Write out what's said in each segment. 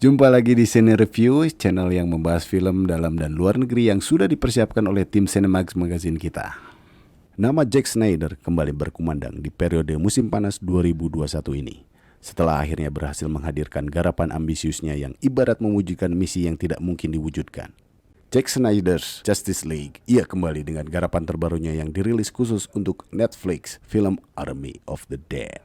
Jumpa lagi di Cine Review, channel yang membahas film dalam dan luar negeri yang sudah dipersiapkan oleh tim Cinemax Magazine kita. Nama Zack Snyder kembali berkumandang di periode musim panas 2021 ini. Setelah akhirnya berhasil menghadirkan garapan ambisiusnya yang ibarat mewujudkan misi yang tidak mungkin diwujudkan. Zack Snyder's Justice League, ia kembali dengan garapan terbarunya yang dirilis khusus untuk Netflix, film Army of the Dead.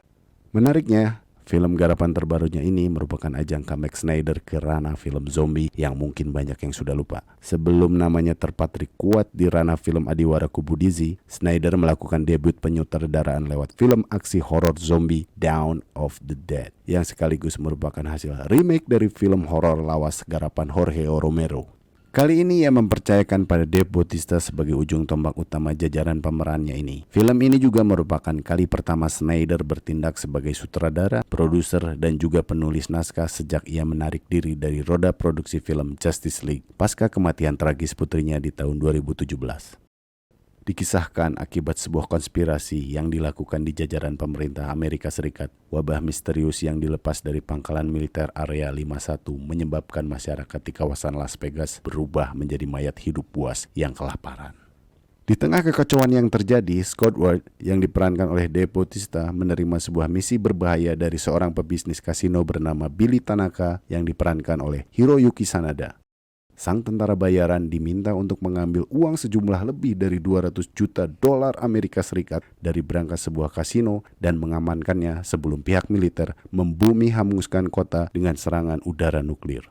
Menariknya, film garapan terbarunya ini merupakan ajang comeback Snyder ke ranah film zombie yang mungkin banyak yang sudah lupa. Sebelum namanya terpatri kuat di ranah film adiwara kubu DC, Snyder melakukan debut penyutradaraan lewat film aksi horor zombie Dawn of the Dead, yang sekaligus merupakan hasil remake dari film horor lawas garapan Jorge Romero. Kali ini ia mempercayakan pada Dave Bautista sebagai ujung tombak utama jajaran pemerannya ini. Film ini juga merupakan kali pertama Snyder bertindak sebagai sutradara, produser, dan juga penulis naskah sejak ia menarik diri dari roda produksi film Justice League pasca kematian tragis putrinya di tahun 2017. Dikisahkan akibat sebuah konspirasi yang dilakukan di jajaran pemerintah Amerika Serikat, wabah misterius yang dilepas dari pangkalan militer Area 51 menyebabkan masyarakat di kawasan Las Vegas berubah menjadi mayat hidup buas yang kelaparan. Di tengah kekacauan yang terjadi, Scott Ward yang diperankan oleh Dave Bautista menerima sebuah misi berbahaya dari seorang pebisnis kasino bernama Billy Tanaka yang diperankan oleh Hiroyuki Sanada. Sang tentara bayaran diminta untuk mengambil uang sejumlah lebih dari 200 juta dolar Amerika Serikat dari berangkas sebuah kasino dan mengamankannya sebelum pihak militer membumi hanguskan kota dengan serangan udara nuklir.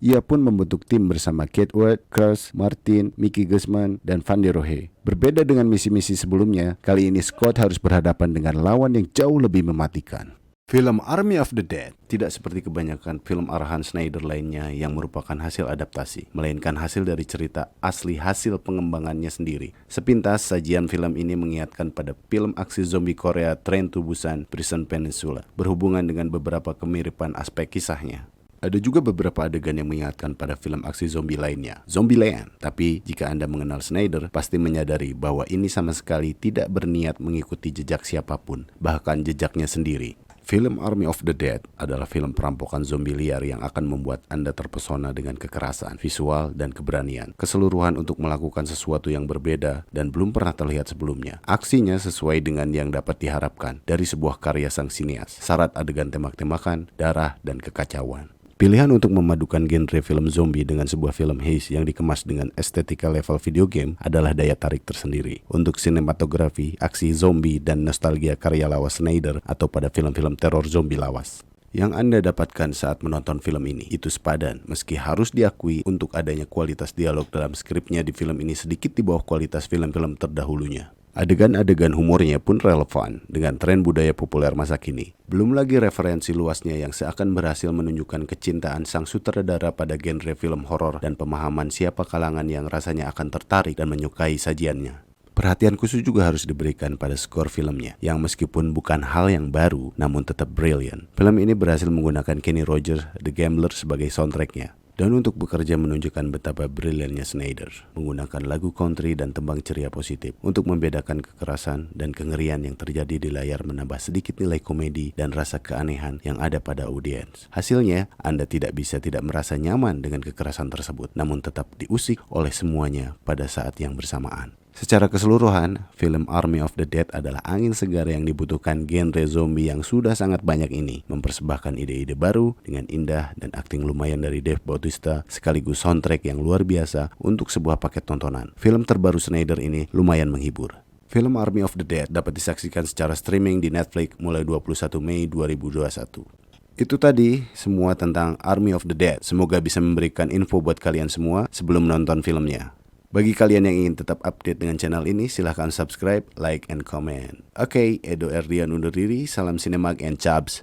Ia pun membentuk tim bersama Kate Ward, Chris Martin, Mickey Guzman, dan Van der Rohe. Berbeda dengan misi-misi sebelumnya, kali ini Scott harus berhadapan dengan lawan yang jauh lebih mematikan. Film Army of the Dead tidak seperti kebanyakan film arahan Snyder lainnya yang merupakan hasil adaptasi, melainkan hasil dari cerita asli hasil pengembangannya sendiri. Sepintas, sajian film ini mengingatkan pada film aksi zombie Korea Train to Busan, Prison Peninsula, berhubungan dengan beberapa kemiripan aspek kisahnya. Ada juga beberapa adegan yang mengingatkan pada film aksi zombie lainnya, Zombieland. Tapi jika Anda mengenal Snyder, pasti menyadari bahwa ini sama sekali tidak berniat mengikuti jejak siapapun, bahkan jejaknya sendiri. Film Army of the Dead adalah film perampokan zombie liar yang akan membuat Anda terpesona dengan kekerasan, visual, dan keberanian. Keseluruhan untuk melakukan sesuatu yang berbeda dan belum pernah terlihat sebelumnya. Aksinya sesuai dengan yang dapat diharapkan dari sebuah karya sang sinias. Syarat adegan tembak-tembakan, darah, dan kekacauan. Pilihan untuk memadukan genre film zombie dengan sebuah film heist yang dikemas dengan estetika level video game adalah daya tarik tersendiri. Untuk sinematografi, aksi zombie, dan nostalgia karya lawas Snyder atau pada film-film teror zombie lawas. Yang Anda dapatkan saat menonton film ini itu sepadan, meski harus diakui untuk adanya kualitas dialog dalam skripnya di film ini sedikit di bawah kualitas film-film terdahulunya. Adegan-adegan humornya pun relevan dengan tren budaya populer masa kini. Belum lagi referensi luasnya yang seakan berhasil menunjukkan kecintaan sang sutradara pada genre film horor dan pemahaman siapa kalangan yang rasanya akan tertarik dan menyukai sajiannya. Perhatian khusus juga harus diberikan pada skor filmnya, yang meskipun bukan hal yang baru, namun tetap brilliant. Film ini berhasil menggunakan Kenny Rogers, The Gambler sebagai soundtracknya. Dan untuk bekerja menunjukkan betapa briliannya Snyder, menggunakan lagu country dan tembang ceria positif untuk membedakan kekerasan dan kengerian yang terjadi di layar menambah sedikit nilai komedi dan rasa keanehan yang ada pada audiens. Hasilnya, Anda tidak bisa tidak merasa nyaman dengan kekerasan tersebut, namun tetap diusik oleh semuanya pada saat yang bersamaan. Secara keseluruhan, film Army of the Dead adalah angin segar yang dibutuhkan genre zombie yang sudah sangat banyak ini, mempersembahkan ide-ide baru dengan indah dan akting lumayan dari Dave Bautista sekaligus soundtrack yang luar biasa untuk sebuah paket tontonan. Film terbaru Snyder ini lumayan menghibur. Film Army of the Dead dapat disaksikan secara streaming di Netflix mulai 21 Mei 2021. Itu tadi semua tentang Army of the Dead. Semoga bisa memberikan info buat kalian semua sebelum nonton filmnya. Bagi kalian yang ingin tetap update dengan channel ini, silahkan subscribe, like, and comment. Oke, Edo Erdian undur diri. Salam Cinemark and Chabs.